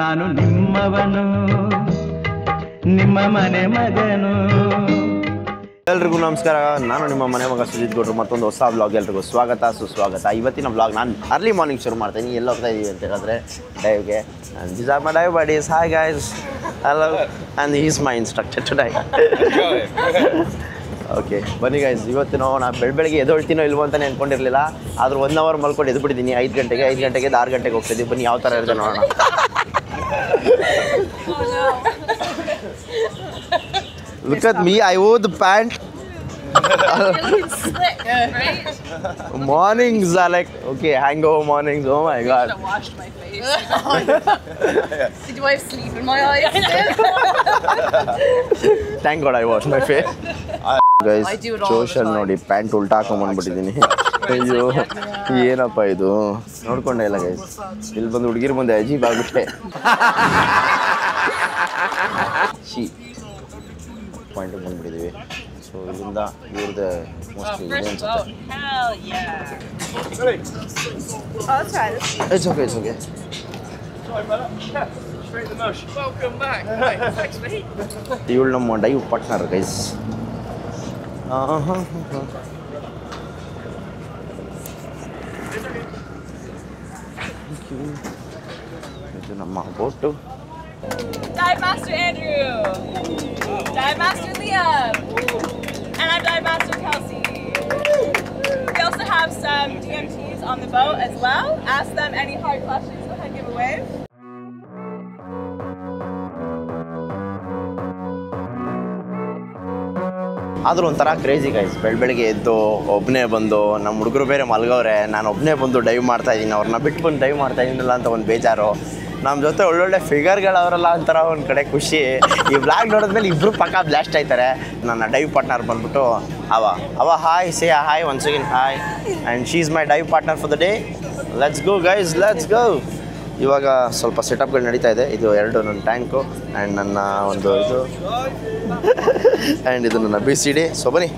ನಾನು ನಿಮ್ಮವನು ನಿಮ್ಮ ಮನೆ ಮಗನು. ಎಲ್ರಿಗೂ ನಮಸ್ಕಾರ. ನಾನು ನಿಮ್ಮ ಮನೆ ಮಗ ಸುಜಿತ್ ಗೌಡ್ರು. ಮತ್ತೊಂದು ಹೊಸ ಬ್ಲಾಗ್ ಎಲ್ರಿಗೂ ಸ್ವಾಗತ ಸುಸ್ವಾಗತ. ಇವತ್ತಿನ ಬ್ಲಾಗ್ ನಾನು ಅರ್ಲಿ ಮಾರ್ನಿಂಗ್ ಶುರು ಮಾಡ್ತೀನಿ. ಎಲ್ಲಿ ಹೋಗ್ತಾ ಇದ್ದೀವಿ ಅಂತ ಹೇಳಿದ್ರೆ ಡೈವ್ಗೆ. And these are my dive buddies. Hi guys, hello. And is my instructor today. Okay ಬನ್ನಿ ಗೈಸ್, ಇವತ್ತು ನಾನು ಬೆಳಗ್ಗೆ ಎದ್ದೊಳ್ತೀನೋ ಇಲ್ವೋ ಅಂತಲೇ ಅಂದ್ಕೊಂಡಿರಲಿಲ್ಲ. ಆದರೂ 1 ಅವರ್ ಮಲ್ಕೊಂಡು ಎದ್ಬಿಟ್ಟಿದ್ದೀನಿ. 5 ಗಂಟೆಗೆ 6 ಗಂಟೆಗೆ ಹೋಗ್ತಿದ್ದೀವಿ. ಬನ್ನಿ ಯಾವ ಥರ ಇರುತ್ತೆ ನೋಡೋಣ. Look at me, I wore the pant. Mornings are like, okay, hangover mornings, oh my god. I washed my face. Do I have sleep in my eyes? Thank god I washed my face. Guys, I do it all social the time. ನೋಡಿ pant ಉಲ್ಟಾ ಹಾಕೊಂಡ್ಬಂದ್ಬಿಟ್ಟಿದ್ದೀನಿ. ಅಯ್ಯೋ ಏನಪ್ಪ ಇದು, ನೋಡ್ಕೊಂಡೆ ಇಲ್ಲ guys. ಇಲ್ಲಿ ಬಂದು ಹುಡುಗಿರು ಮುಂದೆ ಅಜೀಬ್ ಆಗ್ಬಿಟ್ಟೆ. ಪಾಯಿಂಟ್ ಬಂದ್ಬಿಟ್ಟಿದ್ದೀವಿ. ಸೊ ಇದರಿಂದ ಇವ್ರದ್ದು ಮೋಸ್ಟ್ಲಿ ಇದೆ ಅನ್ಸುತ್ತೆ. It's okay it's okay. ಇವಳು ನಮ್ಮ ಡೈವ್ ಪಾರ್ಟ್ನರ್ ಗೈಸ್. ಇದು ನಮ್ಮ boat. Dive Master Andrew, Dive Master Liam, and I'm Dive Master Kelsey. We also have some DMTs on the boat as well. Ask them any hard questions. Go ahead and give a wave. ಆದರೂ ಒಂಥರ crazy guys. ಬೆಳಗ್ಗೆ ಎದ್ದು ಒಬ್ಬನೇ ಬಂದು, ನಮ್ಮ ಹುಡುಗರು ಬೇರೆ ಮಲ್ಗವ್ರೆ, ನಾನು ಒಬ್ಬನೇ ಬಂದು ಡೈವ್ ಮಾಡ್ತಾಯಿದ್ದೀನಿ. ಅವ್ರನ್ನ ಬಿಟ್ಟು ಬಂದು ಡೈವ್ ಮಾಡ್ತಾಯಿದ್ದೀನಲ್ಲ ಅಂತ ಒಂದು ಬೇಜಾರು. ನಮ್ಮ ಜೊತೆ ಒಳ್ಳೊಳ್ಳೆ ಫಿಗರ್ಗಳವರಲ್ಲ ಅಂತಾರ ಒಂದು ಕಡೆ ಖುಷಿ. ಈ ಬ್ಲಾಗ್ ನೋಡಿದ್ಮೇಲೆ ಇಬ್ಬರು ಪಕ್ಕ ಬ್ಲಾಸ್ಟ್ ಆಯ್ತಾರೆ. ನನ್ನ ಡೈವ್ ಪಾರ್ಟ್ನರ್ ಬಂದ್ಬಿಟ್ಟು ಅವ hi say hi once again hi. And she is my dive partner for the day. Let's go guys, let's go. ಇವಾಗ ಸ್ವಲ್ಪ ಸೆಟಪ್ಗಳು ನಡೀತಾ ಇದೆ. ಇದು 2 ನನ್ನ ಟ್ಯಾಂಕು ಆ್ಯಂಡ್ ನನ್ನ ಒಂದು ಇದು ಆ್ಯಂಡ್ ಇದು ನನ್ನ BCD. ಸೊ ಬನ್ನಿ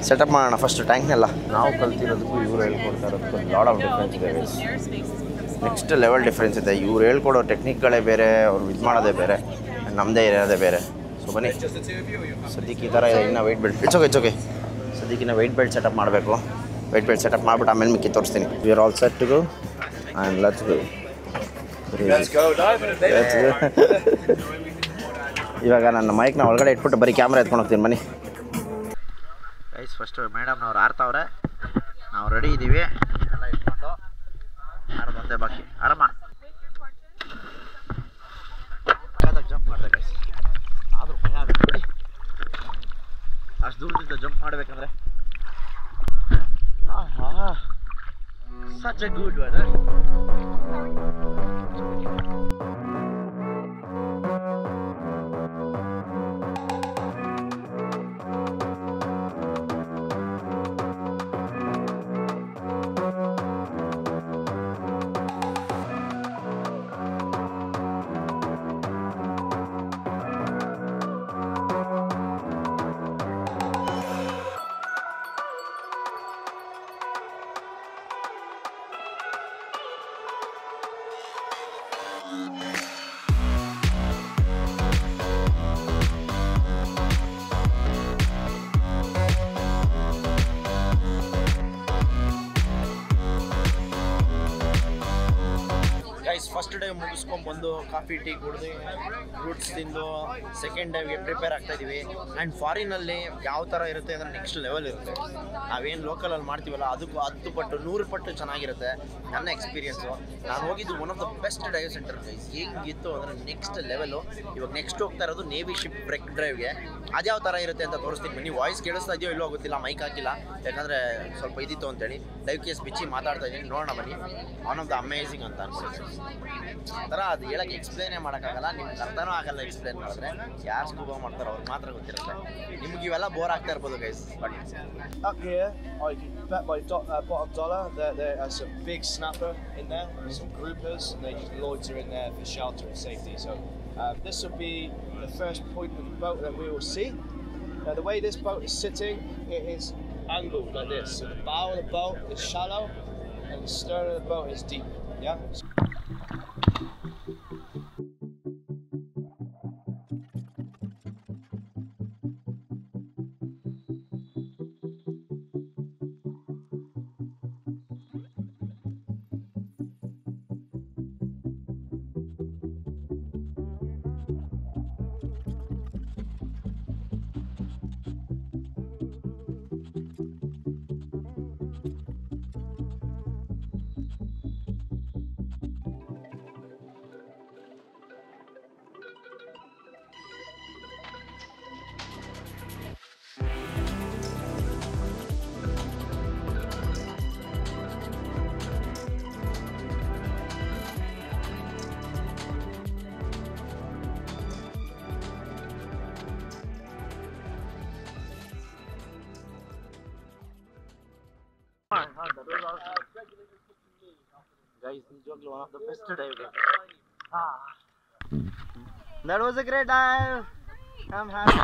ಸೆಟಪ್ ಮಾಡೋಣ ಫಸ್ಟ್ ಟ್ಯಾಂಕ್ನೆಲ್ಲ. ನಾವು ಕಲ್ತಿರೋದಕ್ಕೂ ಇವ್ರು ಹೇಳ್ಕೊಡ್ತಾ ಇರೋದಕ್ಕೂ ಲಾಡ್ ಆಫ್ ಡಿಫ್ರೆನ್ಸ್ ಇದೆ. ನೆಕ್ಸ್ಟ್ ಲೆವೆಲ್ ಡಿಫ್ರೆನ್ಸ್ ಇದೆ. ಇವ್ರು ಹೇಳ್ಕೊಡೋ ಟೆಕ್ನಿಕ್ಗಳೇ ಬೇರೆ, ಅವ್ರು ಇದು ಮಾಡೋದೇ ಬೇರೆ, ನಮ್ಮದೇ ಇರೋದೇ ಬೇರೆ. ಸೊ ಬನ್ನಿ ಸದ್ಯಕ್ಕೆ ಈ ಥರ ಇನ್ನೂ ವೆಯ್ಟ್ ಬೆಲ್ಟ್ ಇಟ್ಸ್ ಓಕೆ. ಸದ್ಯಕ್ಕೆ ಇನ್ನೂ ವೆಯ್ಟ್ ಬೆಲ್ಟ್ ಸೆಟಪ್ ಮಾಡಬೇಕು. ವೆಯ್ಟ್ ಬೆಲ್ಟ್ ಸೆಟಪ್ ಮಾಡಿಬಿಟ್ಟು ಆಮೇಲೆ ಮಿಕ್ಕಿ ತೋರಿಸ್ತೀನಿ. We are all set to go and let's go. ಇವಾಗ ನನ್ನ ಮೈಕ್ನ ಒಳಗಡೆ ಇಟ್ಬಿಟ್ಟು ಬರೀ ಕ್ಯಾಮ್ರಾ ಎತ್ಕೊಂಡು ಹೋಗ್ತೀನಿ. ಬನ್ನಿ ಗೈಸ್, ಫಸ್ಟ್ ಮೇಡಮ್ನವ್ರು ಆಡ್ತಾವ್ರೆ, ನಾವು ರೆಡಿ ಇದ್ದೀವಿ. ಎಲ್ಲ ಇಟ್ಕೊಂಡು ಆಡೋದು ಒಂದೇ ಬಾಕಿ. ಆರಾಮ ಜಂಪ್ ಮಾಡಿದೆ ಗೈಸ್. ಆದರೂ ಭಯ ಆಗುತ್ತೆ ಬಿಡಿ, ಅಷ್ಟು ದೂರದಿಂದ ಜಂಪ್ ಮಾಡಬೇಕಂದ್ರೆ. Such a good weather. Guys, first day ಮುಗಿಸ್ಕೊಂಡ್ಬಂದು ಕಾಫಿ ಟೀ ಕುಡಿದು ಫ್ರೂಟ್ಸ್ ತಿಂದು ಸೆಕೆಂಡ್ ಡೇಗೆ ಪ್ರಿಪೇರ್ ಆಗ್ತಾಯಿದ್ದೀವಿ. ಆ್ಯಂಡ್ ಫಾರಿನಲ್ಲಿ ಯಾವ ಥರ ಇರುತ್ತೆ ಅಂದರೆ ನೆಕ್ಸ್ಟ್ ಲೆವೆಲ್ ಇರುತ್ತೆ. ನಾವೇನು ಲೋಕಲಲ್ಲಿ ಮಾಡ್ತೀವಲ್ಲ ಅದಕ್ಕೂ 10 ಪಟ್ಟು 100 ಪಟ್ಟು ಚೆನ್ನಾಗಿರುತ್ತೆ. ನನ್ನ ಎಕ್ಸ್ಪೀರಿಯನ್ಸು, ನಾನು ಹೋಗಿದ್ದು one of the best dive centre guys. ಹೆಂಗಿತ್ತು ಅಂದರೆ ನೆಕ್ಸ್ಟ್ ಲೆವೆಲು. ಇವಾಗ ನೆಕ್ಸ್ಟ್ ಹೋಗ್ತಾ ಇರೋದು ನೇವಿ ಶಿಪ್ ಬ್ರೆಕ್ ಡ್ರೈವ್ಗೆ. ಅದು ಯಾವ ಥರ ಇರುತ್ತೆ ಅಂತ ತೋರಿಸ್ತೀನಿ. ಬನ್ನಿ. ವಾಯ್ಸ್ ಕೇಳಿಸ್ತಾ ಇದೆಯೋ ಇಲ್ಲೋ ಗೊತ್ತಿಲ್ಲ, ಮೈಕ್ ಹಾಕಿಲ್ಲ ಯಾಕಂದರೆ ಸ್ವಲ್ಪ ಇದಿತ್ತು ಅಂತೇಳಿ. ಡೈವ್ ಕೇಸ್ ಬಿಚ್ಚಿ ಮಾತಾಡ್ತಾ ಇದ್ದೀನಿ, ನೋಡೋಣ ಬನ್ನಿ. ಒನ್ ಆಫ್ ದ ಅಮೇಝಿಂಗ್ ಅಂತ ಅನ್ಕೊಳ್ಳಿ. ಆ ಥರ ಅದು ಹೇಳೋಕ್ಕೆ ಎಕ್ಸ್ಪ್ಲೇನೇ ಮಾಡೋಕ್ಕಾಗಲ್ಲ, ನಿಮ್ಗೆ ಅರ್ಥನೂ ಆಗಲ್ಲ ಎಕ್ಸ್ಪ್ಲೇನ್ ಮಾಡಿದ್ರೆ. ಯಾರು ಸ್ಕೂಬಾ ಮಾಡ್ತಾರೋ ಅವ್ರಿಗೆ ಮಾತ್ರ ಗೊತ್ತಿರುತ್ತೆ. ನಿಮ್ಗೆ ಇವೆಲ್ಲ ಬೋರ್ ಆಗ್ತಾ ಇರ್ಬೋದು guys. But up here, I can bet my bottom dollar there are some big snapper in there, some groupers, and they just loiter in there for shelter and safety. So this will be the first point of the boat that we will see. Now the way this boat is sitting, it is angled like this. So the bow of the boat is shallow and the stern of the boat is deep. Yeah. ನಿಜವಾಗ್ಲೂ one of the best dive day. That was a great dive. I'm happy.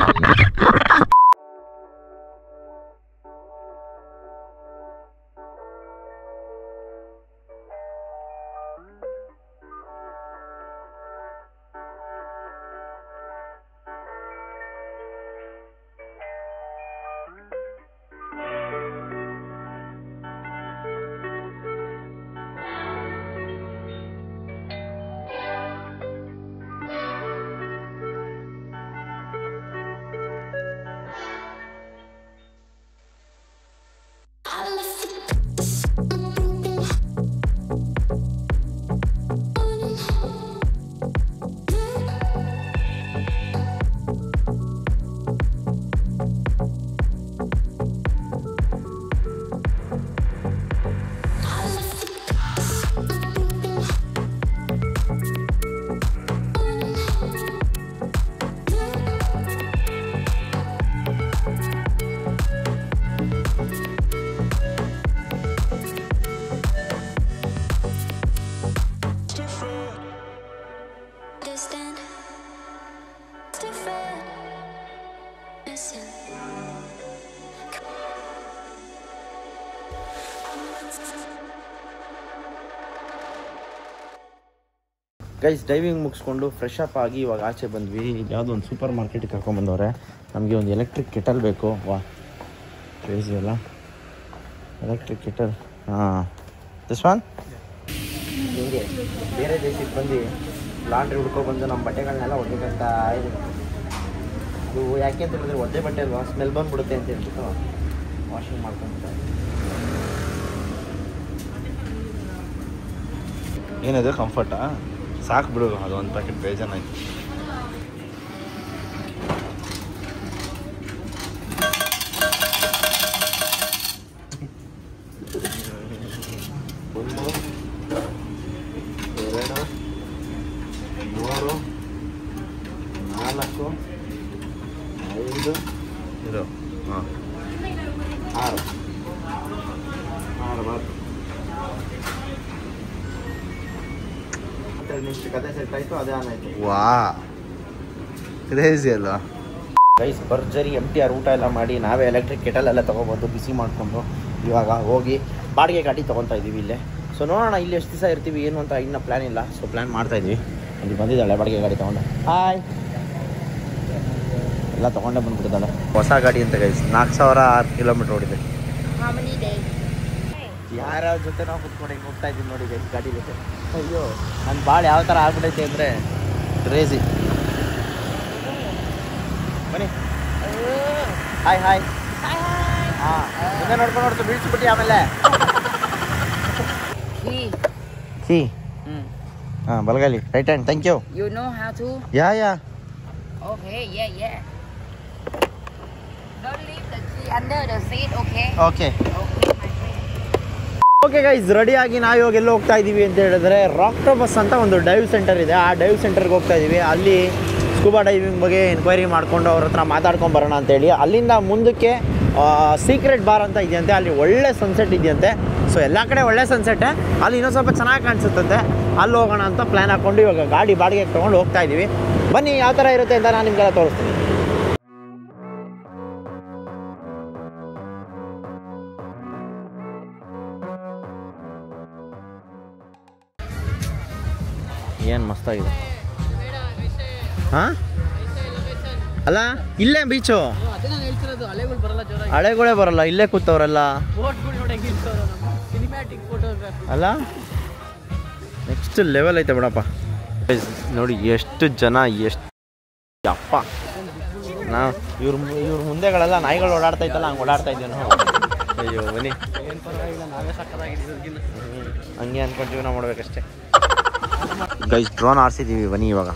Guys diving ಮುಗಿಸ್ಕೊಂಡು fresh up ಆಗಿ ಇವಾಗ ಆಚೆ ಬಂದ್ವಿ. ಯಾವುದೋ ಒಂದು super ಮಾರ್ಕೆಟಿಗೆ ಕರ್ಕೊಂಡ್ಬಂದವ್ರೆ. ನಮಗೆ ಒಂದು ಎಲೆಕ್ಟ್ರಿಕ್ ಕೆಟಲ್ ಬೇಕು. ವಾ ಕ್ರೇಜಿ ಅಲ್ಲ ಎಲೆಕ್ಟ್ರಿಕ್ ಕೆಟಲ್. ಹಾಂ ದಿಸ್ ಒನ್ ಹಿಂಗೆ ಬೇರೆ ದೇಶಕ್ಕೆ ಬಂದು ಲಾಂಡ್ರಿ ಹುಡ್ಕೊಬಂದು ನಮ್ಮ ಬಟ್ಟೆಗಳನ್ನೆಲ್ಲ ಒಗೆಬೇಕಂತ ಇದೆ. ಅದು ಯಾಕೆ ಅಂತ ಹೇಳಿದ್ರೆ ಒದ್ದೆ ಬಟ್ಟೆ ಅಲ್ವಾ, ಸ್ಮೆಲ್ ಬಂದುಬಿಡುತ್ತೆ ಅಂತ ಹೇಳ್ಬಿಟ್ಟು ವಾಷಿಂಗ್ ಮಾಡ್ಕೊಂತಾರೆ. ಏನದು ಕಂಫರ್ಟಾ? ಸಾಕು ಬಿಡು, ಅದು ಒಂದು ಪ್ಯಾಕೆಟ್ ಬೇಜಾನಾಯ್ತು. ಒಂದು 2 3 4 5 ಇದು ಹಾಂ 6 ಬಾತು. ನೆಕ್ಸ್ಟ್ ಕತೆ ಸೆಟ್ ಆಯಿತು, ಅದೇ ಆನ್ ಆಯಿತು. ವಾ ಕ್ರೇಜಿ ಅಲ್ವಾ ಗೈಸ್ ಭರ್ಜರಿ MTR ಊಟ ಎಲ್ಲ ಮಾಡಿ ನಾವೇ ಎಲೆಕ್ಟ್ರಿಕ್ ಕೆಟಲ್ ಎಲ್ಲ ತೊಗೊಬಂದು ಬಿಸಿ ಮಾಡಿಕೊಂಡು ಇವಾಗ ಹೋಗಿ ಬಾಡಿಗೆ ಗಾಡಿ ತೊಗೊತಾ ಇದ್ದೀವಿ ಇಲ್ಲೇ. ಸೊ ನೋಡೋಣ ಇಲ್ಲಿ ಎಷ್ಟು ದಿವಸ ಇರ್ತೀವಿ ಏನು ಅಂತ ಇನ್ನೂ ಪ್ಲ್ಯಾನ್ ಇಲ್ಲ. ಸೊ ಪ್ಲ್ಯಾನ್ ಮಾಡ್ತಾಯಿದ್ವಿ. ಇಲ್ಲಿ ಬಂದಿದ್ದಾಳೆ ಬಾಡಿಗೆ ಗಾಡಿ ತೊಗೊಂಡು. ಹಾಯ್ ಎಲ್ಲ ತೊಗೊಂಡೇ ಬಂದ್ಬಿಟ್ಟಿದ್ದಾಳೆ. ಹೊಸ ಗಾಡಿ ಅಂತ ಗೈಸ್ 4006 ಕಿಲೋಮೀಟ್ರ್ ಓಡಿದೆ. ಯಾರ ಜೊತೆ ನಾವು ಕುತ್ಕೊಂಡು ಹಿಂಗೆ ಹೋಗ್ತಾ ಇದ್ದೀವಿ ನೋಡಿ ಗೈಸ್ ಗಾಡಿ ಜೊತೆ. ಅಯ್ಯೋ ನನ್ನ ಭಾಳ ಯಾವ ಥರ ಆಗ್ಬಿಟ್ಟೈತೆ ಅಂದರೆ ಕ್ರೇಜಿ. ಬನ್ನಿ ಹಾಯ್ ಹಾಯ್ ಹಾಂ ಮುಂದೆ ನೋಡ್ಕೊಂಡು ಬೀಳ್ಸ್ಬಿಟ್ಟು ಆಮೇಲೆ ಕೀ ಹಾಂ ಬಲಗಾಲಿ right hand. Thank you. You know how to? Yeah Okay, yeah. Don't leave the key under the seat, okay? Okay Okay, my friend. Okay guys ರೆಡಿಯಾಗಿ ನಾವು ಇವಾಗ ಎಲ್ಲ ಹೋಗ್ತಾ ಇದ್ದೀವಿ ಅಂತ ಹೇಳಿದ್ರೆ ರಾಕ್ಟೋಬಸ್ ಅಂತ ಒಂದು ಡೈವ್ ಸೆಂಟರ್ ಇದೆ. ಆ ಡೈವ್ ಸೆಂಟರ್ಗೆ ಹೋಗ್ತಾ ಇದ್ದೀವಿ. ಅಲ್ಲಿ ಸ್ಕೂಬಾ ಡೈವಿಂಗ್ ಬಗ್ಗೆ ಎನ್ಕ್ವೈರಿ ಮಾಡಿಕೊಂಡು ಅವ್ರ ಹತ್ರ ಮಾತಾಡ್ಕೊಂಡು ಬರೋಣ ಅಂತೇಳಿ. ಅಲ್ಲಿಂದ ಮುಂದಕ್ಕೆ ಸೀಕ್ರೆಟ್ ಬಾರ್ ಅಂತ ಇದೆಯಂತೆ. ಅಲ್ಲಿ ಒಳ್ಳೆ ಸನ್ಸೆಟ್ ಇದೆಯಂತೆ. ಸೊ ಎಲ್ಲ ಕಡೆ ಒಳ್ಳೆ ಸನ್ಸೆಟ್ಟೆ, ಅಲ್ಲಿ ಇನ್ನೊಂದು ಸ್ವಲ್ಪ ಚೆನ್ನಾಗಿ ಕಾಣಿಸುತ್ತಂತೆ. ಅಲ್ಲಿ ಹೋಗೋಣ ಅಂತ ಪ್ಲ್ಯಾನ್ ಹಾಕ್ಕೊಂಡು ಇವಾಗ ಗಾಡಿ ಬಾಡಿಗೆಗೆ ತೊಗೊಂಡು ಹೋಗ್ತಾ ಇದ್ದೀವಿ. ಬನ್ನಿ ಯಾವ ಥರ ಇರುತ್ತೆ ಅಂತ ನಾನು ನಿಮಗೆಲ್ಲ ತೋರಿಸ್ತೀನಿ. ಏನು ಮಸ್ತಾಗಿದೆ ಹಾಂ ಅಲ್ಲ ಇಲ್ಲೇ ಬೀಚು ಹಳೆಗಳೇ ಬರಲ್ಲ, ಇಲ್ಲೇ ಕೂತವ್ರಲ್ಲ ಅಲ್ಲ. ನೆಕ್ಸ್ಟ್ ಲೆವೆಲ್ ಐತೆ ಬಿಡಪ್ಪ. ನೋಡಿ ಎಷ್ಟು ಜನ, ಎಷ್ಟು ಅಪ್ಪ. ನಾವು ಇವ್ರ ಮುಂದೆಗಳೆಲ್ಲ ನಾಯಿಗಳು ಓಡಾಡ್ತೈತಲ್ಲ ಹಂಗೆ ಓಡಾಡ್ತಾ ಇದ್ದೀವಿ ನಾವು. ಅಯ್ಯೋ ಬನ್ನಿ ಹಂಗೆ ಅನ್ಕೊಂಡು ಜೀವನ ಮಾಡ್ಬೇಕಷ್ಟೇ. ಗೈಸ್ ಡ್ರೋನ್ ಆರಿಸಿದ್ದೀವಿ ಬನ್ನಿ ಇವಾಗ.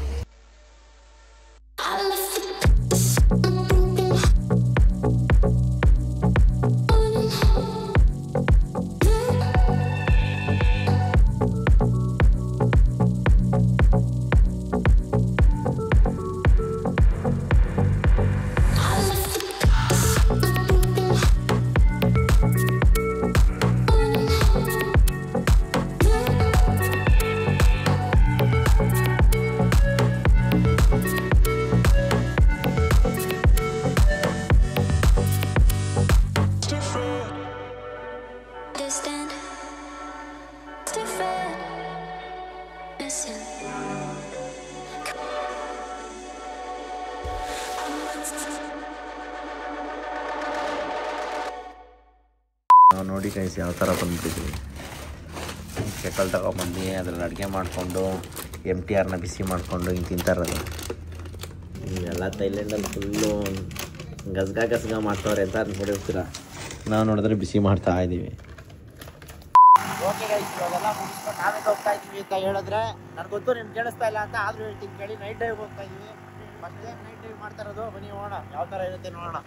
ನಾವು ನೋಡಿ ಗೈಸ್ ಯಾವ ಥರ ಬಂದುಬಿಟ್ಟಿದ್ವಿ. ಕೆಟಲ್ ತಗೊಬಂದು ಅದ್ರಲ್ಲಿ ಅಡುಗೆ ಮಾಡಿಕೊಂಡು MTRನ ಬಿಸಿ ಮಾಡಿಕೊಂಡು ಹಿಂಗೆ ತಿಂತಾರದು. ಎಲ್ಲ ಥೈಲ್ಯಾಂಡಲ್ಲಿ ಫುಲ್ಲು ಗಸ್ಗ ಮಾಡ್ತವ್ರೆ ಅಂತ ಅಂದ್ಕೊಂಡಿರ್ತೀರ. ನಾವು ನೋಡಿದ್ರೆ ಬಿಸಿ ಮಾಡ್ತಾ ಇದ್ದೀವಿ. ಓಕೆ ಗೈಸ್, ಇವಾಗೆಲ್ಲ ಮುಗಿಸ್ಕೊಂಡು ನಾವೇನು ಹೋಗ್ತಾ ಇದ್ದೀವಿ ಅಂತ ಹೇಳಿದ್ರೆ ನನಗೆ ಗೊತ್ತು ನಿಮ್ಗೆ ಕೇಳಿಸ್ತಾ ಇಲ್ಲ ಅಂತ, ಆದರೂ ಹೇಳ್ತೀನಿ ಕೇಳಿ. ನೈಟ್ ಡೈವ್ ಹೋಗ್ತಾ ಇದ್ದೀವಿ. ಫಸ್ಟ್ ಟೈಮ್ ನೈಟ್ ಡೈವ್ ಮಾಡ್ತಾ ಇರೋದು. ಬನ್ನಿ ಹೋಗೋಣ ಯಾವ ಥರ ಇರುತ್ತೆ ನೋಡೋಣ.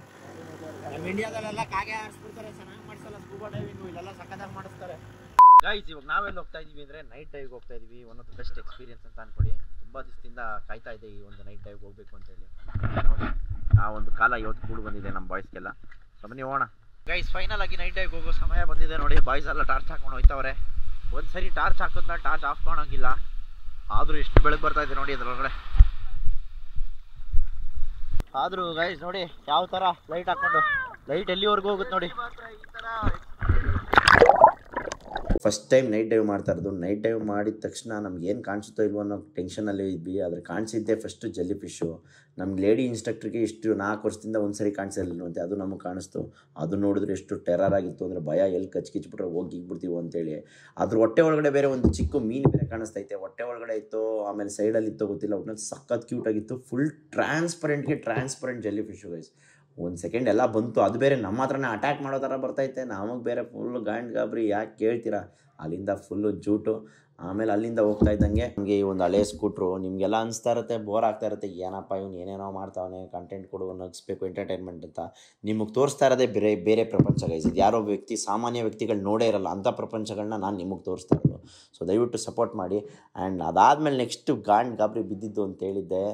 ನಮ್ಮ ಇಂಡಿಯಾದಲ್ಲೆಲ್ಲ ಕಾಗೆ ಆಡಿಸ್ಬಿಡ್ತಾರೆ, ಚೆನ್ನಾಗಿ ಮಾಡಿಸಲ್ಲ ಸ್ಕೂಬಾ ಡೈವಿಂಗು, ಇಲ್ಲೆಲ್ಲ ಸಕ್ಕತ್ತಾಗಿ ಮಾಡಿಸ್ತಾರೆ. ಗೈಸ್ ಇವಾಗ ನಾವೆಲ್ಲ ಹೋಗ್ತಾ ಇದ್ದೀವಿ ಅಂದರೆ ನೈಟ್ ಡೈವ್ಗೆ ಹೋಗ್ತಾ ಇದ್ದೀವಿ. One of the best experience ಅಂತ ಅಂದ್ಕೊಡಿ. ತುಂಬ ದಿವಸದಿಂದ ಕಾಯ್ತಾ ಇದೆ ಈ ಒಂದು ನೈಟ್ ಡೈವ್ಗೆ ಹೋಗಬೇಕು ಅಂತೇಳಿ. ನೋಡಿ ಆ ಒಂದು ಕಾಲ ಇವತ್ತು ಕೂಡ ಬಂದಿದೆ ನಮ್ಮ ಬಾಯ್ಸ್ಗೆಲ್ಲ. ಸೊ ಬನ್ನಿ ಹೋಗೋಣ ಗೈಸ್. ಫೈನಲ್ ಆಗಿ ನೈಟ್ ಡೈವ್ಗೆ ಹೋಗೋ ಸಮಯ ಬಂದಿದೆ ನೋಡಿ. ಬಾಯ್ಸ್ ಎಲ್ಲ ಟಾರ್ಚ್ ಹಾಕೊಂಡು ಹೋಗ್ತಾವ್ರೆ. ಒಂದು ಸರಿ ಟಾರ್ಚ್ ಹಾಕಿದ್ಮೇಲೆ ಟಾರ್ಚ್ ಆಫ್ ಮಾಡೋಂಗಿಲ್ಲ. ಆದರೂ ಎಷ್ಟು ಬೆಳಗ್ಗೆ ಬರ್ತಾ ಇದೆ ನೋಡಿ ಅದರೊಳಗಡೆ. ಆದರೂ ಗೈಸ್ ನೋಡಿ ಯಾವ ಥರ ಲೈಟ್ ಹಾಕ್ಕೊಂಡು, ಲೈಟ್ ಎಲ್ಲಿವರೆಗೂ ಹೋಗುತ್ತೆ ನೋಡಿ. ಫಸ್ಟ್ ಟೈಮ್ ನೈಟ್ ಡೈವ್ ಮಾಡ್ತಾ ಇರೋದು. ನೈಟ್ ಡೈವ್ ಮಾಡಿದ ತಕ್ಷಣ ನಮ್ಗೆ ಏನು ಕಾಣಿಸುತ್ತೋ ಇಲ್ವೋ ಅನ್ನೋ ಟೆನ್ಷನಲ್ಲಿ ಇದ್ವಿ. ಆದರೆ ಕಾಣಿಸಿದ್ದೆ ಫಸ್ಟು ಜೆಲ್ಲಿ ಫಿಶ್ಶು. ನಮ್ಗೆ ಲೇಡಿ ಇನ್ಸ್ಟ್ರಕ್ಟ್ರಿಗೆ ಇಷ್ಟು 4 ವರ್ಷದಿಂದ ಒಂದು ಸರಿ ಕಾಣಿಸಿರಲಿಲ್ಲವಂತೆ, ಅದು ನಮಗೆ ಕಾಣಿಸ್ತು. ಅದು ನೋಡಿದ್ರೆ ಎಷ್ಟು ಟೆರರ್ ಆಗಿತ್ತು ಅಂದರೆ ಭಯ, ಎಲ್ಲಿ ಕಚ್ಚಿಬಿಟ್ರೆ ಹೋಗಿಬಿಡ್ತೀವೋ ಅಂತೇಳಿ. ಅದ್ರ ಹೊಟ್ಟೆ ಒಳಗಡೆ ಬೇರೆ ಒಂದು ಚಿಕ್ಕ ಮೀನು ಬೇರೆ ಕಾಣಿಸ್ತೈತೆ. ಹೊಟ್ಟೆ ಒಳಗಡೆ ಇತ್ತು, ಆಮೇಲೆ ಸೈಡಲ್ಲಿ ಇತ್ತೋ ಗೊತ್ತಿಲ್ಲ, ಒಟ್ಟಿನಲ್ಲಿ ಸಖತ್ ಕ್ಯೂಟಾಗಿತ್ತು. Full transparent jelly fish guys. ಒಂದು ಸೆಕೆಂಡ್ ಎಲ್ಲ ಬಂತು. ಅದು ಬೇರೆ ನಮ್ಮ ಹತ್ರನೇ ಅಟ್ಯಾಕ್ ಮಾಡೋ ಥರ ಬರ್ತೈತೆ. ನಮಗೆ ಬೇರೆ ಫುಲ್ಲು ಗಾಬರಿ. ಯಾಕೆ ಕೇಳ್ತೀರಾ? ಅಲ್ಲಿಂದ ಫುಲ್ಲು ಜೂಟು. ಆಮೇಲೆ ಅಲ್ಲಿಂದ ಹೋಗ್ತಾ ಇದ್ದಂಗೆ ನಮಗೆ ಈ ಒಂದು ಹಳೆ ಸ್ಕೂಟ್ರು. ನಿಮಗೆಲ್ಲ ಅನಿಸ್ತಾ ಇರುತ್ತೆ, ಬೋರ್ ಆಗ್ತಾ ಇರುತ್ತೆ, ಏನಪ್ಪ ಇವ್ನು ಏನೇನೋ ಮಾಡ್ತಾವನೆ, ಕಂಟೆಂಟ್ ಕೊಡು, ನಗಿಸ್ಬೇಕು, ಎಂಟರ್ಟೈನ್ಮೆಂಟ್ ಅಂತ. ನಿಮಗೆ ತೋರಿಸ್ತಾ ಇರೋದೇ ಬೇರೆ ಪ್ರಪಂಚ ಗೈಸ್. ಇದು ಯಾರೋ ವ್ಯಕ್ತಿ, ಸಾಮಾನ್ಯ ವ್ಯಕ್ತಿಗಳು ನೋಡೇ ಇರಲ್ಲ ಅಂಥ ಪ್ರಪಂಚಗಳನ್ನ ನಾನು ನಿಮಗೆ ತೋರಿಸ್ತಾ ಇರೋದು. ಸೊ ದಯವಿಟ್ಟು ಸಪೋರ್ಟ್ ಮಾಡಿ. ಆ್ಯಂಡ್ ಅದಾದಮೇಲೆ ನೆಕ್ಸ್ಟು ಗಾಬರಿ ಬಿದ್ದಿದ್ದು ಅಂತ ಹೇಳಿದ್ದೆ.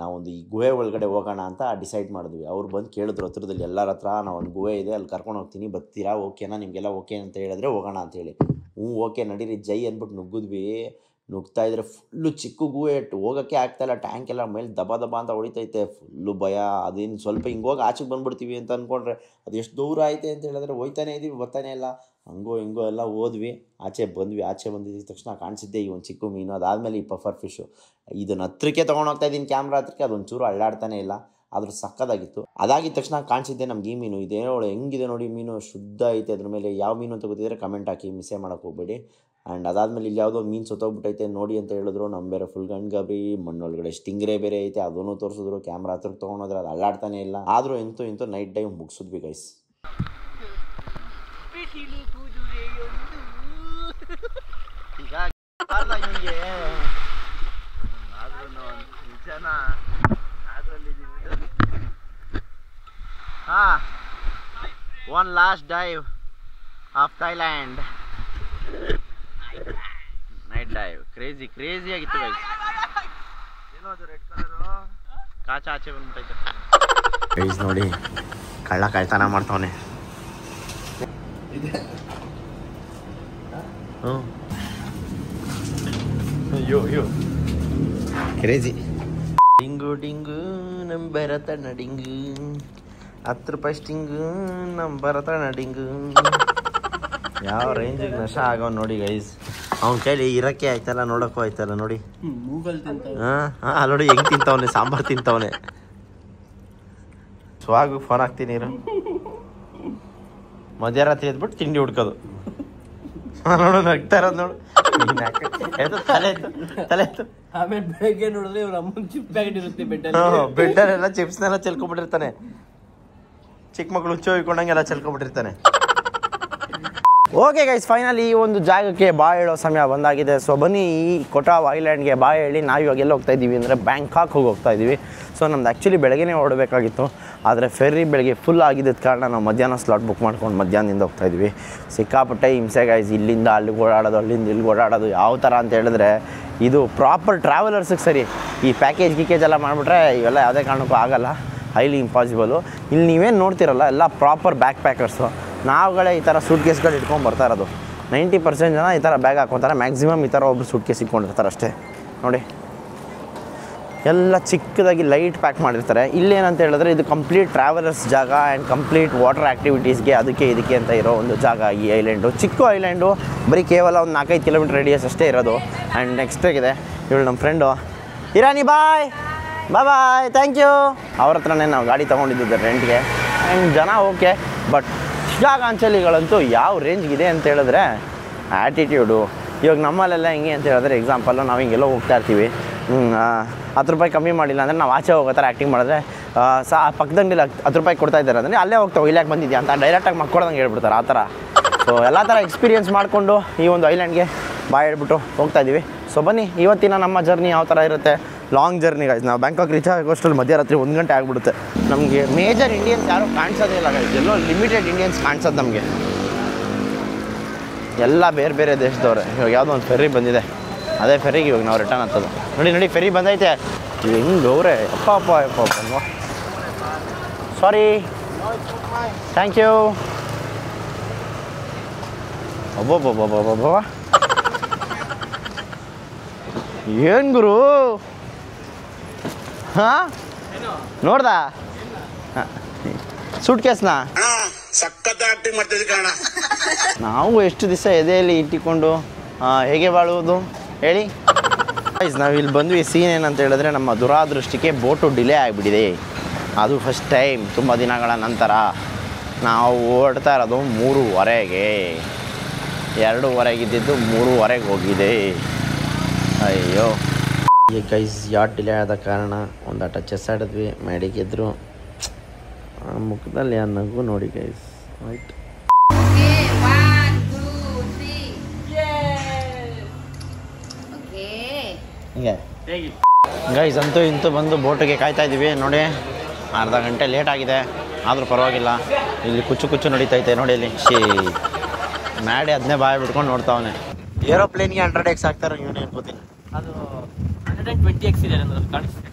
ನಾವೊಂದು ಈ ಗುಹೆ ಒಳಗಡೆ ಹೋಗೋಣ ಅಂತ ಡಿಸೈಡ್ ಮಾಡಿದ್ವಿ. ಅವ್ರು ಬಂದು ಕೇಳಿದ್ರು ಹತ್ರದಲ್ಲಿ ಎಲ್ಲರ ಹತ್ರ, ನಾವೊಂದು ಗುಹೆ ಇದೆ ಅಲ್ಲಿ ಕರ್ಕೊಂಡು ಹೋಗ್ತೀನಿ, ಬರ್ತೀರಾ, ಓಕೆನಾ, ನಿಮಗೆಲ್ಲ ಓಕೆ ಅಂತ ಹೇಳಿದ್ರೆ ಹೋಗೋಣ ಅಂತೇಳಿ. ಓಕೆ ನಡೀರಿ ಜೈ ಅಂದ್ಬಿಟ್ಟು ನುಗ್ಗಿದ್ವಿ. ನುಗ್ತಾ ಇದ್ರೆ ಫುಲ್ಲು ಚಿಕ್ಕ ಗುಹೆ, ಹೋಗೋಕ್ಕೆ ಆಗ್ತಾಯಿಲ್ಲ. ಟ್ಯಾಂಕ್ ಎಲ್ಲ ಮೇಲೆ ದಬ ಅಂತ ಹೊಡಿತೈತೆ. ಫುಲ್ಲು ಭಯ. ಅದೇನು ಸ್ವಲ್ಪ ಹಿಂಗೆ ಹೋಗಿ ಆಚೆಗೆ ಬಂದುಬಿಡ್ತೀವಿ ಅಂತ ಅಂದ್ಕೊಂಡ್ರೆ ಅದು ಎಷ್ಟು ದೂರ ಐತೆ ಅಂತ ಹೇಳಿದ್ರೆ ಹೋಯ್ತಾನೆ ಇದ್ದೀವಿ, ಬರ್ತಾನೆ ಇಲ್ಲ. ಹಂಗೋ ಹಿಂಗೋ ಎಲ್ಲ ಹೋದ್ವಿ, ಆಚೆ ಬಂದಿದ್ದ ತಕ್ಷಣ ಕಾಣಿಸಿದ್ದೆ ಈ ಒಂದು ಚಿಕ್ಕ ಮೀನು. ಅದಾದಮೇಲೆ ಈ ಪಫರ್ ಫಿಶ್ಶು. ಇದನ್ನು ಹತ್ರಕ್ಕೆ ತೊಗೊಂಡೋಗ್ತಾ ಇದ್ದೀನಿ ಕ್ಯಾಮ್ರಾ ಹತ್ರಕ್ಕೆ, ಅದೊಂದು ಚೂರು ಅಳ್ಳಾಡ್ತಾನೆ ಇಲ್ಲ. ಆದರೂ ಸಕ್ಕದಾಗಿತ್ತು. ಅದಾಗಿದ್ದ ತಕ್ಷಣ ಕಾಣಿಸಿದ್ದೆ ನಮ್ಗೆ ಈ ಮೀನು. ಇದೇನೋ ಹೆಂಗಿದೆ ನೋಡಿ ಮೀನು, ಶುದ್ಧ ಐತೆ. ಅದ್ರ ಮೇಲೆ ಯಾವ ಮೀನು ಅಂತ ಗೊತ್ತಿದ್ರೆ ಕಮೆಂಟ್ ಹಾಕಿ, ಮಿಸ್ಸೇ ಮಾಡೋಕ್ಕೆ ಹೋಗ್ಬೇಡಿ. ಆ್ಯಂಡ್ ಅದಾದಮೇಲೆ ಇಲ್ಲಿ ಯಾವುದೋ ಮೀನು ಸತ್ತೋಗ್ಬಿಟ್ಟೈತೆ ನೋಡಿ ಅಂತ ಹೇಳಿದ್ರು. ನಮ್ಮ ಬೇರೆ ಫುಲ್ ಗಾಬರಿ. ಮಣ್ಣೊಳಗಡೆ ಸ್ಟಿಂಗ್ರೇ ಬೇರೆ ಐತೆ, ಅದನ್ನು ತೋರಿಸಿದ್ರು. ಕ್ಯಾಮ್ರಾ ಹತ್ರಕ್ಕೆ ತೊಗೊಂಡೋದ್ರೆ ಅದು ಅಳ್ಳಾಡ್ತಾನೆ ಇಲ್ಲ. ಆದರೂ ಇಂತೂ ನೈಟ್ ಡೈವ್ ಮುಗಿಸಿದ್ವಿ ಗೈಸ್. ಈಗ ನಿಮಗೆ ನಿಜನ one last dive of Thailand. Night dive. Crazy ಆಗಿತ್ತು guys. ಏನೋ ಅದು ರೆಡ್ ಕಲರು ಕಾಚ ಆಚೆ ಬಂದ್ಬಿಟ್ಟೈತೆ ಗೈಸ್. ನೋಡಿ ಕಳ್ತನ ಮಾಡ್ತಾವನೆ. ಅಯ್ಯೋ ಕ್ರೇಜಿ. ಡಿಂಗು ನಮ್ಮ ಭರತಣ್ಣ ಡಿಂಗು, 10 ರೂಪಾಯಿ ಸ್ಟಿಂಗು ನಮ್ಮ ಭರತಣ್ಣ ಡಿಂಗು. ಯಾವ ರೇಂಜಿಗೆ ನಶ ಆಗವ ನೋಡಿ ಗೈಸ್. ಅವ್ನ ಕೈಲಿ ಇರಕ್ಕೆ ಆಯ್ತಲ್ಲ, ನೋಡೋಕ್ಕೂ ಆಯ್ತಲ್ಲ ನೋಡಿ. ಹಾಂ ನೋಡಿ ಹೆಂಗೆ ತಿಂತವನೆ, ಸಾಂಬಾರು ತಿಂತವನೆ. ಸ್ವಾಗ್ ಫೋನ್ ಹಾಕ್ತೀನಿ ಇರು. ಮಧ್ಯರಾತ್ರಿ ಎದ್ಬಿಟ್ಟು ತಿಂಡಿ ಹುಡ್ಕೋದು ನೋಡು, ನಗ್ತಾ ಇರೋದು ನೋಡು. ತಲೆ ಎತ್ತು. ಆಮೇಲೆ ಬೆಳಗ್ಗೆ ನೋಡಿದ್ರೆ ಇವ್ರ ಅಮ್ಮನ ಚಿಪ್ ಪ್ಯಾಕೆಟ್ ಇರುತ್ತೆ ಬೆಡ್ಡಲ್ಲೆಲ್ಲ ಚಿಪ್ಸ್ನೆಲ್ಲ ಚೆಲ್ಕೊಂಡ್ಬಿಟ್ಟಿರ್ತಾನೆ. ಚಿಕ್ಕ ಮಕ್ಕಳು ಹುಚ್ಚು ಹೋಯ್ಕೊಂಡಂಗೆಲ್ಲ ಚೆಲ್ಕೊಂಡ್ಬಿಟ್ಟಿರ್ತಾನೆ. ಓಕೆ ಗೈಸ್, ಫೈನಲಿ ಈ ಒಂದು ಜಾಗಕ್ಕೆ ಬಾಯ್ ಹೇಳೋ ಸಮಯ ಬಂದಾಗಿದೆ. ಸೊ ಬನ್ನಿ ಈ ಕೊಟಾವ್ ಐಲ್ಯಾಂಡ್ಗೆ ಬಾಯ್ ಹೇಳಿ ನಾವು ಇವಾಗ ಎಲ್ಲ ಹೋಗ್ತಾ ಇದ್ದೀವಿ ಅಂದರೆ ಬ್ಯಾಂಕಾಕ್ ಹೋಗ್ತಾ ಇದ್ದೀವಿ. ಸೊ ನಮ್ದು ಆ್ಯಕ್ಚುಲಿ ಬೆಳಗ್ಗೆನೇ ಹೊರಡಬೇಕಾಗಿತ್ತು, ಆದರೆ ಫೆರ್ರಿ ಬೆಳಗ್ಗೆ ಫುಲ್ ಆಗಿದ್ದ ಕಾರಣ ನಾವು ಮಧ್ಯಾಹ್ನ ಸ್ಲಾಟ್ ಬುಕ್ ಮಾಡ್ಕೊಂಡು ಮಧ್ಯಾಹ್ನದಿಂದ ಹೋಗ್ತಾ ಇದ್ವಿ. ಸಿಕ್ಕಾಪಟ್ಟೆ ಹಿಂಸೆ ಗೈಸ್, ಇಲ್ಲಿಂದ ಅಲ್ಲಿಗೆ ಓಡಾಡೋದು, ಅಲ್ಲಿಂದ ಇಲ್ಲಿಗೆ ಓಡಾಡೋದು. ಯಾವ ಥರ ಅಂತ ಹೇಳಿದ್ರೆ ಇದು ಪ್ರಾಪರ್ ಟ್ರಾವೆಲರ್ಸಿಗೆ ಸರಿ. ಈ ಪ್ಯಾಕೇಜ್ ಎಲ್ಲ ಮಾಡಿಬಿಟ್ರೆ ಇವೆಲ್ಲ ಯಾವುದೇ ಕಾರಣಕ್ಕೂ ಆಗೋಲ್ಲ, ಹೈಲಿ ಇಂಪಾಸಿಬಲು. ಇಲ್ಲಿ ನೀವೇನು ನೋಡ್ತಿರಲ್ಲ ಎಲ್ಲ ಪ್ರಾಪರ್ ಬ್ಯಾಕ್ ಪ್ಯಾಕರ್ಸು. ನಾವುಗಳೇ ಈ ಥರ ಸೂಟ್ ಕೇಸ್ಗಳು ಇಟ್ಕೊಂಡು ಬರ್ತಾ ಇರೋದು. 90% ಜನ ಈ ಥರ ಬ್ಯಾಗ್ ಹಾಕ್ಕೊತಾರೆ. ಮ್ಯಾಕ್ಸಿಮಮ್ ಈ ಥರ ಒಬ್ಬರು ಸೂಟ್ ಕೇಸ್ ಇಟ್ಕೊಂಡಿರ್ತಾರೆ ಅಷ್ಟೇ. ನೋಡಿ ಎಲ್ಲ ಚಿಕ್ಕದಾಗಿ ಲೈಟ್ ಪ್ಯಾಕ್ ಮಾಡಿರ್ತಾರೆ. ಇಲ್ಲೇನಂತ ಹೇಳಿದ್ರೆ ಇದು ಕಂಪ್ಲೀಟ್ ಟ್ರಾವೆಲರ್ಸ್ ಜಾಗ ಆ್ಯಂಡ್ ಕಂಪ್ಲೀಟ್ ವಾಟರ್ ಆ್ಯಕ್ಟಿವಿಟೀಸ್ಗೆ ಅದಕ್ಕೆ ಇದಕ್ಕೆ ಅಂತ ಇರೋ ಒಂದು ಜಾಗ ಈ ಐಲ್ಯಾಂಡು. ಚಿಕ್ಕ ಐಲ್ಯಾಂಡು, ಬರೀ ಕೇವಲ ಒಂದು 4-5 ಕಿಲೋಮೀಟರ್ ರೇಡಿಯಸ್ ಅಷ್ಟೇ ಇರೋದು. ಆ್ಯಂಡ್ ನೆಕ್ಸ್ಟ್ ಇದೆ ಇವಳು ನಮ್ಮ friend Irani. Bye bye thank you. ಅವ್ರ ಹತ್ರನೇ ನಾವು ಗಾಡಿ ತೊಗೊಂಡಿದ್ದು ರೆಂಟ್ಗೆ. ಆ್ಯಂಡ್ ಜನ ಓಕೆ, ಬಟ್ ಶಿಲಾಗಾಂಚಲಿಗಳಂತೂ ಯಾವ ರೇಂಜ್ಗಿದೆ ಅಂತ ಹೇಳಿದ್ರೆ ಆ್ಯಟಿಟ್ಯೂಡು. ಇವಾಗ ನಮ್ಮಲ್ಲೆಲ್ಲ ಹೆಂಗೆ ಅಂತ ಹೇಳಿದ್ರೆ ಎಕ್ಸಾಂಪಲ್ಲು ನಾವು ಹಿಂಗೆಲ್ಲೋ ಹೋಗ್ತಾ ಇರ್ತೀವಿ, 10 ರೂಪಾಯಿ ಕಮ್ಮಿ ಮಾಡಿಲ್ಲ ಅಂದರೆ ನಾವು ಆಚೆ ಹೋಗೋ ಥರ ಆ್ಯಕ್ಟಿಂಗ್ ಮಾಡಿದ್ರೆ ಪಕ್ಕದಂಗಿಲ್ಲ 10 ರೂಪಾಯಿ ಕೊಡ್ತಾ ಇದ್ದಾರೆ ಅಂದರೆ ಅಲ್ಲೇ ಹೋಗ್ತಾವೆ ಇಲ್ಲಾಕೆ ಬಂದಿದ್ಯಾ ಅಂತ ಡೈರೆಕ್ಟಾಗಿ ಮಕ್ಕೊಡ್ದಂಗೆ ಹೇಳ್ಬಿಡ್ತಾರೆ ಆ ಥರ. ಸೊ ಎಲ್ಲ ಥರ ಎಕ್ಸ್ಪೀರಿಯೆನ್ಸ್ ಮಾಡಿಕೊಂಡು ಈ ಒಂದು ಐಲ್ಯಾಂಡ್ಗೆ ಬಾಯ್ ಹೇಳ್ಬಿಟ್ಟು ಹೋಗ್ತಾ ಇದ್ದೀವಿ. ಸೊ ಬನ್ನಿ ಇವತ್ತಿನ ನಮ್ಮ ಜರ್ನಿ ಯಾವ ಥರ ಇರುತ್ತೆ. Long journey guys. ನಾವು ಬ್ಯಾಂಕಾಕ್ ರೀಚ್ ಆಗೋಷ್ಟರಲ್ಲಿ ಮಧ್ಯರಾತ್ರಿ 1 ಗಂಟೆ ಆಗಿಬಿಡುತ್ತೆ. ನಮಗೆ ಮೇಜರ್ ಇಂಡಿಯನ್ಸ್ ಯಾರೂ ಕಾಣಿಸೋದೇ ಇಲ್ಲ ಗೈಸ್, ಎಲ್ಲೋ ಲಿಮಿಟೆಡ್ ಇಂಡಿಯನ್ಸ್ ಕಾಣಿಸೋದು ನಮಗೆ. ಎಲ್ಲ ಬೇರೆ ಬೇರೆ ದೇಶದವ್ರೆ. ಇವಾಗ ಯಾವುದೋ ಒಂದು ಫೆರ್ರಿ ಬಂದಿದೆ, ಅದೇ ಫೆರಿಗೆ ಇವಾಗ ನಾವು ರಿಟರ್ನ್ ಆಗ್ತದೆ. ನೋಡಿ ಫೆರಿ ಬಂದೈತೆ. ಹೆಂಗೆ ಅವ್ರೆ ಅಪ್ಪ ಅಪ್ಪ ಅಪ್ಪ ಅಪ್ಪ. ಸಾರಿ, ಥ್ಯಾಂಕ್ ಯು. ಒಬ್ಬೊಬ್ಬೊಬ್ಬೊಬ್ಬೊಬ್ಬ ಏನು ಗುರು ಹಾಂ ನೋಡ್ದಾ ಸೂಟ್ ಕೇಸ್ನ ನಾವು ಎಷ್ಟು ದಿವಸ ಎದೆಯಲ್ಲಿ ಇಟ್ಟಿಕೊಂಡು ಹೇಗೆ ಬಾಳುವುದು ಹೇಳಿ. ನಾವು ಇಲ್ಲಿ ಬಂದ್ವಿ. ಸೀನ್ ಏನಂತ ಹೇಳಿದ್ರೆ ನಮ್ಮ ದುರಾದೃಷ್ಟಕ್ಕೆ ಬೋಟು ಡಿಲೇ ಆಗಿಬಿಟ್ಟಿದೆ. ಅದು ಫಸ್ಟ್ ಟೈಮ್ ತುಂಬ ದಿನಗಳ ನಂತರ ನಾವು ಓಡ್ತಾ ಇರೋದು 3:30ಗೆ. 2:30 3:30 ಹೋಗಿದೆ. ಅಯ್ಯೋ ಈ ಗೈಸ್ ಯಾಟ್ ಡಿಲೇ ಆದ ಕಾರಣ ಒಂದಾಟ ಚೆಸ್ ಆಡಿದ್ವಿ. ಮಾಡಿಗೆದ್ರು ಆ ಮುಖದಲ್ಲಿ ಆ ನಗು ನೋಡಿ ಗೈಸ್. Right Okay, 1, 2, 3. Okay. ಹಿಂಗೆ ಗೈಸ್ ಅಂತೂ ಇಂತೂ ಬಂದು ಬೋಟಿಗೆ ಕಾಯ್ತಾ ಇದ್ದೀವಿ. ನೋಡಿ ಅರ್ಧ ಗಂಟೆ ಲೇಟ್ ಆಗಿದೆ, ಆದರೂ ಪರವಾಗಿಲ್ಲ. ಇಲ್ಲಿ ಕುಚ್ಚು ನಡೀತೈತೆ ನೋಡಿ. ಇಲ್ಲಿ ಮ್ಯಾಡಿ ಅದನ್ನೇ ಬಾಯ್ ಬಿಟ್ಕೊಂಡು ನೋಡ್ತಾವನೆ. ಏರೋಪ್ಲೇನ್ಗೆ 100x ಆಗ್ತಾರೆ ಇವನು ಗೊತ್ತಿಲ್ಲ. ಅದು 120x ಇದೆ ಅನ್ನೋದು ಕಾಣಿಸ್ತಿದೆ.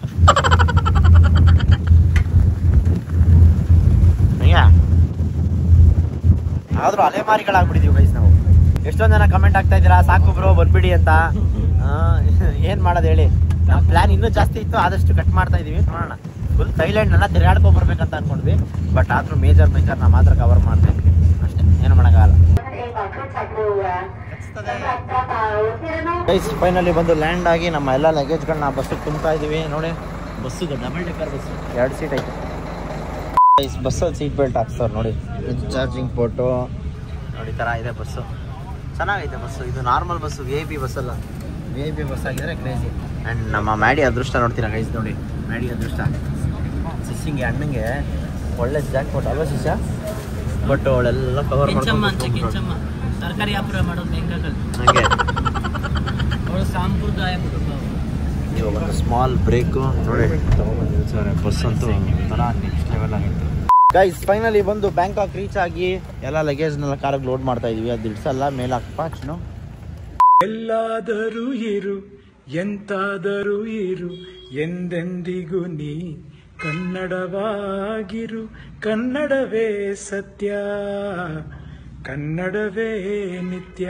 ಆದರೂ ಅಲೆಮಾರಿಗಳಾಗ್ಬಿಟ್ಟಿದೀವಿ ಗೈಸ್ ನಾವು. ಎಷ್ಟೊಂದು ಜನ ಕಮೆಂಟ್ ಆಗ್ತಾ ಇದ್ದೀರಾ ಸಾಕು ಬ್ರೋ ಬಂದ್ಬಿಡಿ ಅಂತ. ಏನು ಮಾಡೋದು ಹೇಳಿ, ನಮ್ಮ ಪ್ಲ್ಯಾನ್ ಇನ್ನೂ ಜಾಸ್ತಿ ಇತ್ತು, ಆದಷ್ಟು ಕಟ್ ಮಾಡ್ತಾ ಇದ್ದೀವಿ. ನೋಡೋಣ, ಫುಲ್ ಥೈಲ್ಯಾಂಡ್ನೆಲ್ಲ ತಿರುಗಾಡ್ಕೊಂಡು ಬರ್ಬೇಕಂತ ಅಂದ್ಕೊಂಡ್ವಿ. ಬಟ್ ಆದರೂ ಮೇಜರ್ನ ಮಾತ್ರ ಕವರ್ ಮಾಡ್ತಾ ಇದ್ವಿ ಅಷ್ಟೇ, ಏನು ಮಾಡೋಕ್ಕಾಗಲ್ಲ. ಗೈಸ್ ಫೈನಲಿ ಬಂದು ಲ್ಯಾಂಡ್ ಆಗಿ ನಮ್ಮ ಎಲ್ಲ ಲಗೇಜ್ಗಳನ್ನ ಬಸ್ಸಿಗೆ ತುಂಬ್ತಾ ಇದ್ದೀವಿ. ನೋಡಿ ಬಸ್ಸಿಗೆ ಡಬಲ್ ಡೆಕ್ಕರ್ ಬಸ್ಸು, 2 ಸೀಟ್ ಐತೆ ಗೈಸ್. ಬಸ್ಸಲ್ಲಿ ಸೀಟ್ ಬೆಲ್ಟ್ ಹಾಕ್ತಾರೆ ನೋಡಿ. ಚಾರ್ಜಿಂಗ್ ಪೋರ್ಟು ನೋಡಿ ಥರ ಇದೆ ಬಸ್ಸು. ಚೆನ್ನಾಗೈತೆ ಬಸ್ಸು. ಇದು normal bus, VIP ಬಸ್ಸಲ್ಲ. VIP bus ಆಗಿದ್ರೆ ಕ್ರೇಜಿ. ಆ್ಯಂಡ್ ನಮ್ಮ ಮ್ಯಾಡಿ ಅದೃಷ್ಟ ನೋಡ್ತೀರಾ ಗೈಸ್. ನೋಡಿ ಮ್ಯಾಡಿ ಅದೃಷ್ಟ. ಸಿಸ್ಸಿಂಗೆ ಅಣ್ಣಂಗೆ ಒಳ್ಳೆ ಜಾಕ್ ಕೊಟ್ಟು ಅಲ್ವಾ ಶಿಷ್ಯ. ಬಟ್ ಅವಳೆಲ್ಲ ಕವರ್ ಮಾಡ್ಕೊಂಡು ಸರ್ಕಾರಿ ವ್ಯಾಪಾರ ಮಾಡೋದು ಬೆಂಗಾಕಲ್ಲಿ ಹಾಗೆ. ಅವಳು ಸಾಂಪ್ರದಾಯ ಇವಾಗ ಒಂದು ಸ್ಮಾಲ್ ಬ್ರೇಕು ನೋಡಿ ತಗೊಬಂದಿರ್ತಾರೆ. ಬಸ್ ಅಂತೂ ಒಂಥರ ನೆಕ್ಸ್ಟ್ ಲೆವೆಲ್ ಆಗಿತ್ತು ಗೈಸ್. ಫೈನಲಿ ಬಂದು ಬ್ಯಾಂಕಾಕ್ ರೀಚ್ ಆಗಿ ಎಲ್ಲ ಲಗೇಜ್ನೆಲ್ಲ ಕಾರಿಗೆ ಲೋಡ್ ಮಾಡ್ತಾ ಇದೀವಿ. ಅದು ಇಡ್ಸಲ್ಲ, ಮೇಲೆ ಹಾಕಪ್ಪ ಚಿನ್ನು. ಎಲ್ಲಾದರೂ ಇರು ಎಂತಾದರೂ ಇರು ಎಂದೆಂದಿಗೂ ನೀ ಕನ್ನಡವಾಗಿರು. ಕನ್ನಡವೇ ಸತ್ಯ, ಕನ್ನಡವೇ ನಿತ್ಯ.